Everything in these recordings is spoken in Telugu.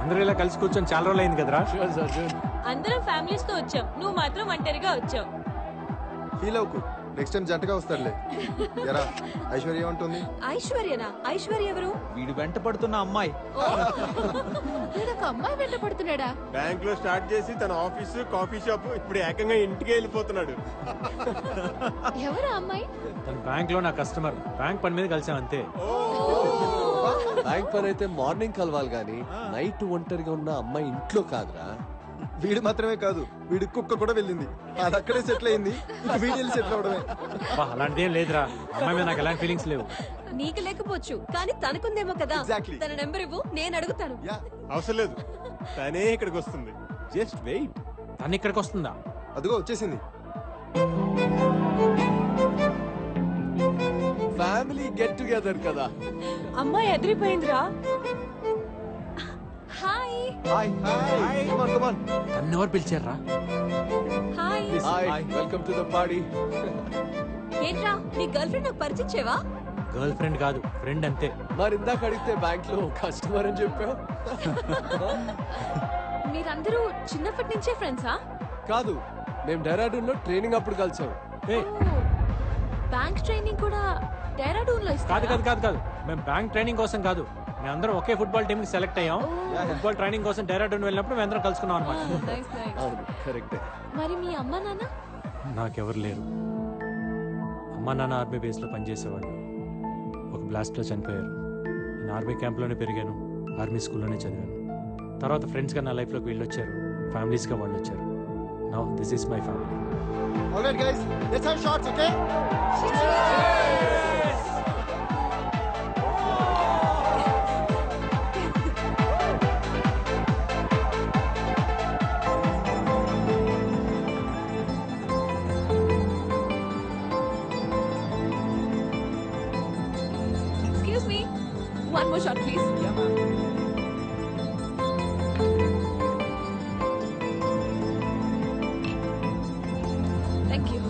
అందరూ ఇలా కలిసి కూర్చొని చాలా రోజులు అయింది కదరా. అందరం ఫ్యామిలీస్ తో వచ్చాం, నువ్వు మాత్రం ఒంటరిగా వచ్చావు. ఫీల్ అవుకు, నెక్స్ట్ టైం జంటగా వస్తాడులే. ఎరా ఐశ్వర్య ఉంటుంది. ఐశ్వర్యనా? ఐశ్వర్య ఎవరు? వీడు వెంట పడుతున్న అమ్మాయి. వీడొక అమ్మాయి వెంట పడుతున్నాడా? బ్యాంక్ లో స్టార్ట్ చేసి తన ఆఫీసు కాఫీ షాప్ ఇప్పుడు ఏకంగా ఇంటికి వెళ్ళిపోతున్నాడు. ఎవరు అమ్మాయి? తన బ్యాంక్ లో నా కస్టమర్. బ్యాంక్ పని మీద కలిసాం అంతే. బ్యాంక్ పని అయితే మార్నింగ్ కలవాలి గానీ నైట్ ఒంటరిగా ఉన్న అమ్మాయి ఇంట్లో కాదురా. వీడు మాత్రమే కాదు, వీడి కుక్క కూడా వెళ్ళింది. అది అక్కడే సెటిల్ అయింది. వీడి వెళ్ళి సెటిల్ అవడమే. అలాంటిదేం లేదురా. అమ్మాయి మీద నాకు ఎలాంటి ఫీలింగ్స్ లేవు. నీకు లేకపోవచ్చు కానీ తనకుందేమో కదా. Exactly. తన నెంబర్ ఇవ్వు, నేను అడుగుతాను. యా, అవసరం లేదు, తనే ఇక్కడికి వస్తుంది. Just wait. తను ఇక్కడికి వస్తుందా? అదిగో వచ్చేసింది. ఫ్యామిలీ గెట్ టుగెదర్ కదా. అమ్మాయి ఎదిరిపోయిందిరా. Hi. Hi hi come on come on. తను ఎవరు పిలిచారా? Hi. Hi welcome to the party. ఏంట్రా నీ గర్ల్ ఫ్రెండ్ నాకు పరిచయం చేయవా? గర్ల్ ఫ్రెండ్ కాదు, ఫ్రెండ్ అంతే. మరి ఇందాక అడిగితే బ్యాంక్ లో కస్టమర్ అని చెప్పావు. మీరందరూ చిన్నప్పటి నుంచే ఫ్రెండ్సా? కాదు, మేము డెహ్రాడూన్ లో ట్రైనింగ్ అప్పుడు కలిసాం. ఏయ్, బ్యాంక్ ట్రైనింగ్ కూడా డెహ్రాడూన్ లో కాదు ఇస్తారా? కాదు కాదు కాదు. మేము బ్యాంక్ ట్రైనింగ్ కోసం కాదు, మేమందరం ఒకే ఫుట్బాల్ టీమ్ కి సెలెక్ట్ అయ్యాం. ఫుట్బాల్ ట్రైనింగ్ కోసం డెహ్రాడూన్ వెళ్ళినప్పుడు మేమందరం కలుసుకున్నాం అనమాట. Nice, nice. అవును కరెక్టే. మరి మీ అమ్మ నాన్న? నాకెవరు లేరు. అమ్మా నాన్న ఆర్మీ బేస్ లో పనిచేసేవాళ్ళు. ఒక బ్లాస్ట్ లో చనిపోయారు. నేను ఆర్మీ క్యాంప్ లోనే పెరిగాను, ఆర్మీ స్కూల్లోనే చదివాను. తర్వాత ఫ్రెండ్స్ గా నా లైఫ్ లోకి వీళ్ళు వచ్చారు, ఫ్యామిలీస్ గా వాళ్ళు వచ్చారు. Now this is my family. Alright guys, let's have shots, okay? Excuse me. One more shot, please. Thank you.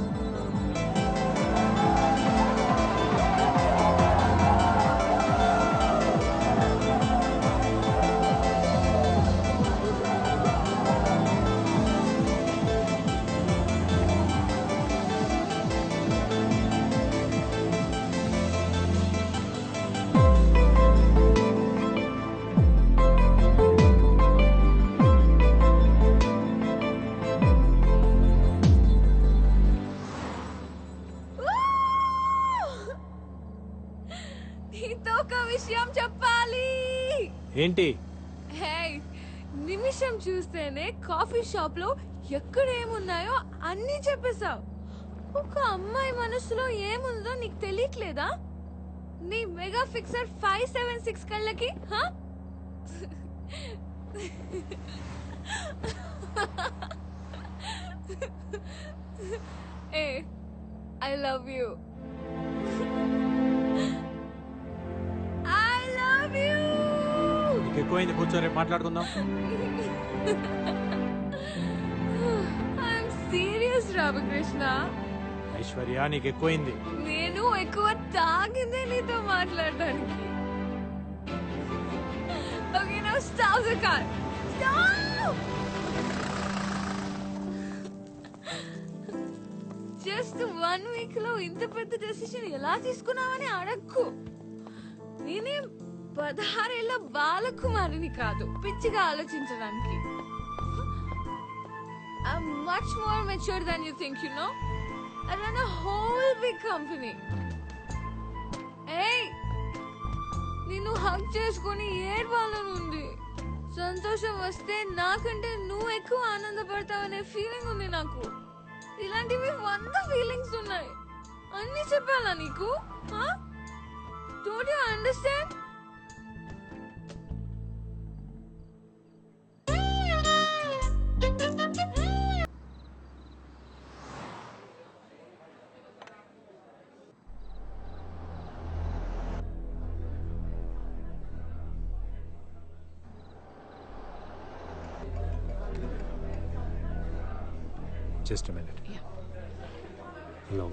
నీతో ఒక విషయం చెప్పాలి. ఏంటి? హే, నిమిషం చూస్తేనే కాఫీ షాప్ లో ఎక్కడ ఏమున్నాయో అన్నీ చెప్పేశావు. ఒక అమ్మాయి మనసులో ఏముందో నీకు తెలియట్లేదా? నీ మెగా ఫిక్సర్ 576 కళ్ళకి హా? ఏ, I love you. I love you. నీకు ఎక్కువైంది, కూర్చో, రేపు మాట్లాడుకుందాం. I'm serious Ramakrishna. ఐశ్వర్య, నీకు ఎక్కువైంది. నేను ఎక్కువ తాగిందే నీతో మాట్లాడడానికి. Okay, now stop the car. Stop. Just 1 week లో ఇంత పెద్ద డెసిషన్ ఎలా తీసుకున్నావని అడక్కు. నేనేం 16 ఏళ్ల బాలకుమారిని కాదు పిచ్చిగా ఆలోచించడానికి. I'm much more mature than you think, you know? I run a whole big company. Hey! నిన్ను హగ్ చేసుకొని ఏడ్వాలనుంది. సంతోషం వస్తే నాకంటే నువ్వు ఎక్కువ ఆనందపడతావనే ఫీలింగ్ ఉంది నాకు. ఇలాంటివి 100 ఫీలింగ్స్ ఉన్నాయి. అన్ని చెప్పాలా నీకు? Don't you understand? Just a minute. Yeah. Hello.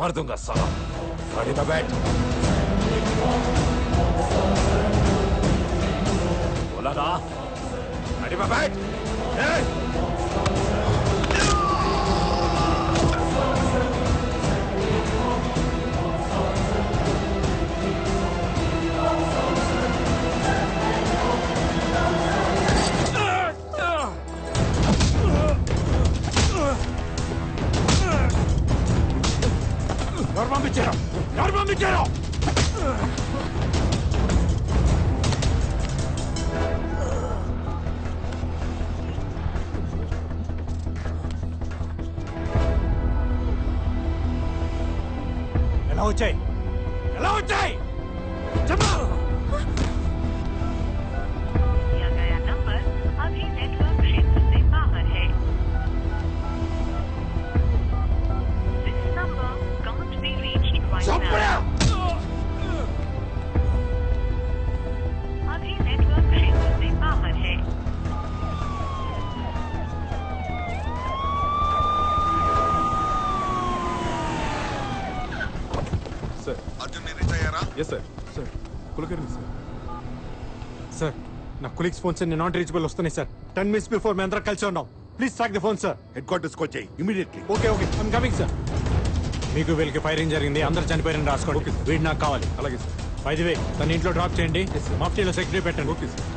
मार दूंगा साला। गाड़ी में बैठ। बोला ना, गाड़ी में बैठ। Armamentiero! ఎలా వచ్చాయి చెప్పు दिया गया नंबर अभी नेटवर्क क्षेत्र से बाहर है। This number can't be reached right now. अभी नेटवर्क क्षेत्र से बाहर है। सर అర్జున్ ని రీచ్ అయ్యారా? Yes sir sir Kulkarni sir sir నా కొలీగ్స్ ఫోన్స్ నాట్ రీచబుల్ వస్తున్నాయి సార్ 10 minutes బిఫోర్ మేము అందరం కలిసి ఉన్నాం please track the phone sir headquarters కి వచ్చేయ్ immediately. Okay okay I'm coming sir మీకు వీళ్ళకి ఫైరింగ్ జరిగింది అందరు చనిపోయారని రాసుకోండి ఓకే సార్. వీడు నాకు కావాలి అలాగే సార్ బై ది వే తన ఇంట్లో డ్రాప్ చేయండి మాఫ్టీలో సెక్యూరిటీ పెట్టండి okay sir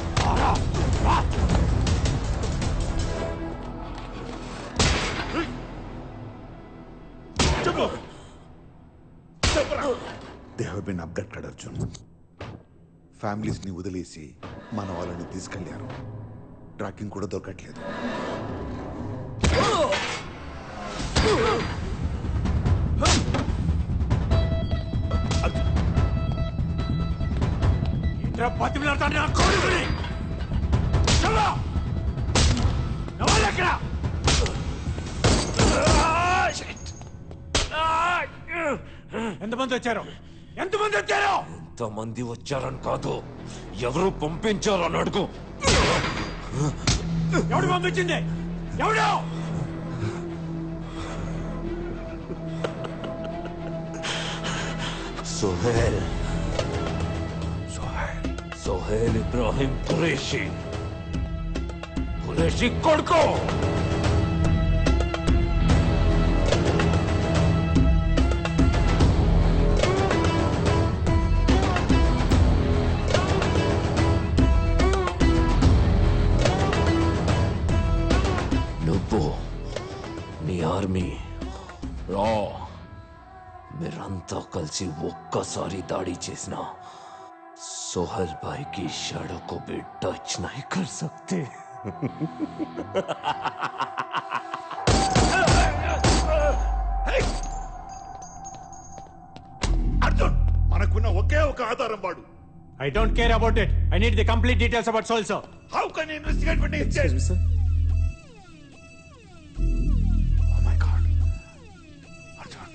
they have been abducted Arjun. Families ని వదిలేసి మన వాళ్ళని తీసుకెళ్లారు. ట్రాకింగ్ కూడా దొరకట్లేదు. ఎంతమంది వచ్చారు? ఎంతమంది వచ్చారు? ఎంతమంది వచ్చారని కాదు, ఎవరు పంపించారని అడుగు. ఎవడు పంపించింది? ఎవడు? सोहेल सोहेल इब्राहिम कुरैशी కొడుకు. నువ్వు నీ ఆర్మీ రా, మీరంతా కలిసి ఒక్కసారి దాడి చేసిన सोहेल भाई की शैडो को भी टच नहीं कर सकते. అర్జున్, మనకున్న ఒకే ఒక ఆధారం వాడు. I don't care about it. I need the complete details about Soul, sir. How can you investigate when he's dead? Oh my God. Arjun.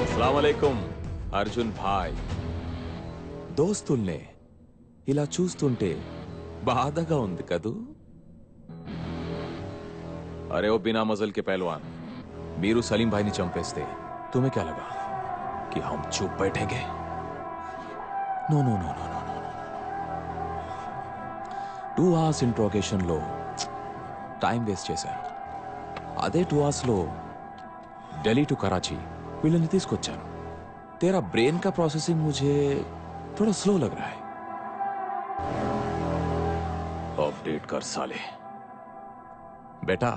అస్సలాముఅలైకుం Arjun భాయ్. దోస్తుల్నే ఇలా చూస్తుంటే బాధగా ఉంది కదూ. అరే ఓ బినా మజల్ కే పహల్వాన్, మీరు సలీం భాయ్ని చంపేస్తే తుమ్హే క్యా లగా कि हम चुप बैठेंगे? No no no no no no 2 hours interrogation లో టైం వేస్ట్ చేశారు. అదే 2 hours లో ఢిల్లీ టు కరాచీ వీళ్ళని తీసుకొచ్చాను. तेरा ब्रेन का प्रोसेसिंग मुझे थोड़ा स्लो लग रहा है. अपडेट कर साले. బేటా,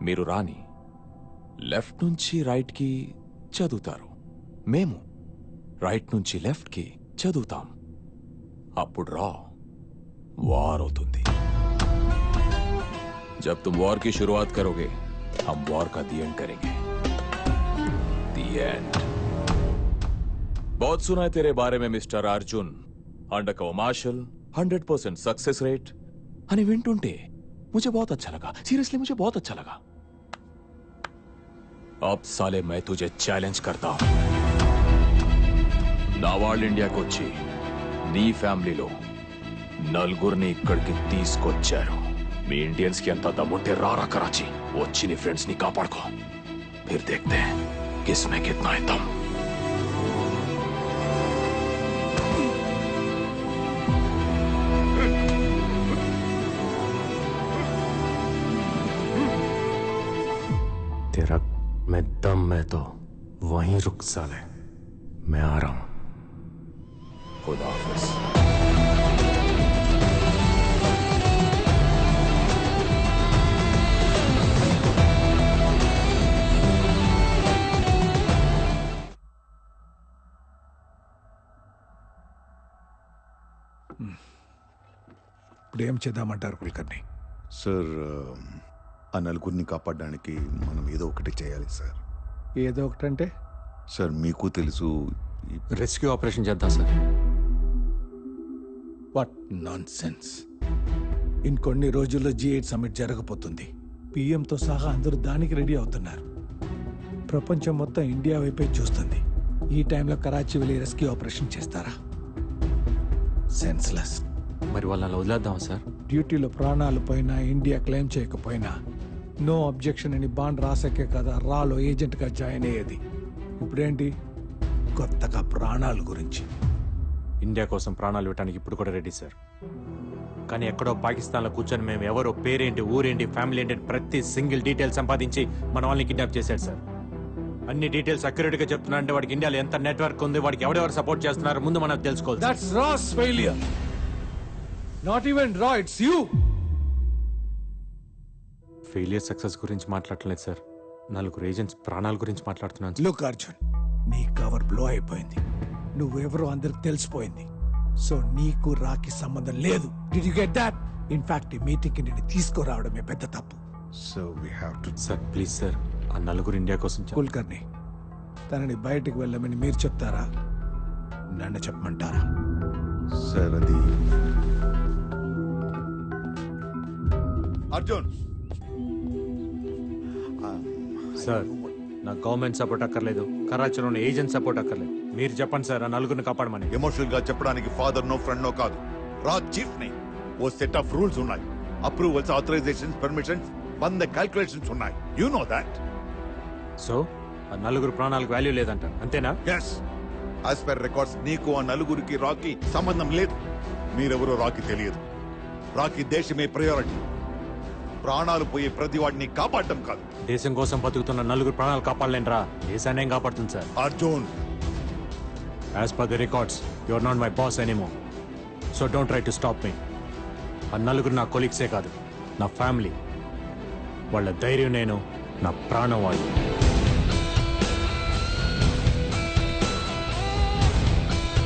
మీరు రాని లెఫ్ట్ నుంచి రైట్ కి చదువుతారు, మేము రైట్ నుంచి లెఫ్ట్ కి చదువుతాం. అప్పుడు రా వార్ అవుతుంది. जब तुम वॉर की शुरुआत करोगे, हम वॉर का दी एंड करेंगे. The end. बहुत सुना है तेरे बारे में mister Arjun. Undercover marshal, 100% success rate. అని వింటుంటే मुझे बहुत अच्छा लगा. सीरियसली मुझे बहुत अच्छा लगा. अब साले मैं तुझे चैलेंज करता हूं. నా వాళ్ళు ఇండియాకి వచ్చి నీ ఫ్యామిలీలో నలుగురిని ఇక్కడికి తీసుకొచ్చారు. మీ ఇండియన్స్ కి అంత దమ్ముంటే రారా కరాచీ, వచ్చి నీ ఫ్రెండ్స్ ని కాపాడుకో. ఫిర్ దేఖ్తే హై కిస్మే కిतना है दम. तेरा मैं दम मैं तो वहीं रुक साले. मैं आ रहा हूं. खुदा हाफिज. ఇప్పుడు ఏం చేద్దామంటారు కుల్కర్ని? సార్, ఆ నలుగురిని కాపాడడానికి మనం ఏదో ఒకటి చేయాలి సార్. ఏదో ఒకటంటే? సార్, మీకు తెలుసు, రెస్క్యూ ఆపరేషన్ చేద్దాం సార్. What non sense. ఇంకొన్ని రోజుల్లో G8 సమ్మిట్ జరగబోతుంది. పిఎంతో సహా అందరూ దానికి రెడీ అవుతున్నారు. ప్రపంచం మొత్తం ఇండియా వైపే చూస్తుంది. ఈ టైంలో కరాచీ వెళ్ళి రెస్క్యూ ఆపరేషన్ చేస్తారా? సెన్స్లెస్. మరి వాళ్ళని వదిలేద్దాం సార్. డ్యూటీలో ప్రాణాలు పోయినా, ఇండియా క్లెయిమ్ చేయకపోయినా నో అబ్జెక్షన్ అని బాండ్ రాసాకే కదా రాలో ఏజెంట్గా జాయిన్ అయ్యేది. ఇప్పుడేంటి కొత్తగా ప్రాణాల గురించి? ఇండియా కోసం ప్రాణాలు ఇవ్వడానికి ఇప్పుడు కూడా రెడీ సార్. కానీ ఎక్కడో పాకిస్తాన్లో కూర్చొని మేము ఎవరో పేరేంటి, ఊరేంటి, ఫ్యామిలీ ఏంటి ప్రతి సింగిల్ డీటెయిల్ సంపాదించి మన వాళ్ళని కిడ్నాప్ చేశాడు సార్. అన్ని డీటెయిల్స్ అక్యురేట్ గా చెప్తున్నా అంటే వాడికి ఇండియాలో ఎంత నెట్వర్క్ ఉంది, వాడికి ఎవరెవరు సపోర్ట్ చేస్తున్నారు ముందు మనం తెలుసుకోవాలి. That's RAW's failure. Not even రా, ఇట్స్ యూ. ఫెయిలియర్ సక్సెస్ గురించి మాట్లాడలేదు సార్, 4 ఏజెంట్స్ ప్రాణాల గురించి మాట్లాడుతున్నాను సార్. లుక్ అర్జున్, నీ కవర్ బ్లో అయిపోయింది. నువ్వెవరో అందరికి తెలిసిపోయింది. సో నీకు రాకి సంబంధం లేదు. Did you get that? In fact ఈ మీటింగ్ కి నేను తీసుకురావడమే పెద్ద తప్పు. So we have to. Sir please sir, ఆ 4 ఇండియా కోసం కుల్కర్ని తనని బయటికి వెళ్ళమని మీరు చెప్తారా, నన్ను చెప్పమంటారా? సార్ అది అర్జున్. సార్ నాకు గవర్నమెంట్ సపోర్ట్ అక్కర్లేదు, కరాచీలో ఉన్న ఏజెంట్ సపోర్ట్ అక్కర్లేదు. మీరు చెప్పండి సార్, ఆ 4 కాపాడమని. ఎమోషనల్ గా చెప్పడానికి ఫాదర్ నో ఫ్రెండ్ నో కాదు, రాజ్ చీఫ్ ని. ఓ సెట్ ఆఫ్ రూల్స్ ఉన్నాయి, అప్రూవల్స్, ఆథరైజేషన్స్, పర్మిషన్స్, 100 క్యాల్కులేషన్స్ ఉన్నాయి. You know that. సో ఆ 4 ప్రాణాలకు వాల్యూ లేదంట, అంతేనా? ఎస్, యాజ్ పర్ రికార్డ్స్ నీకు ఆ 4కి రాకీ సంబంధం లేదు. మీరెవరో రాకీ తెలియదు. రాకీ దేశమే ప్రయారిటీ. ప్రాణాలు పోయే ప్రతి వాడిని కాపాడటం కాదు. దేశం కోసం బతుకుతున్న 4 ప్రాణాలు కాపాడలేనరా, దేశాన్ని ఏం కాపాడుతుంది sir? Arjun, as per the records you are not my boss anymore, so don't try to stop me. ఆ 4 నా కొలీగ్సే కాదు, నా ఫ్యామిలీ. వాళ్ళ ధైర్యం నేను, నా ప్రాణం వాళ్ళు.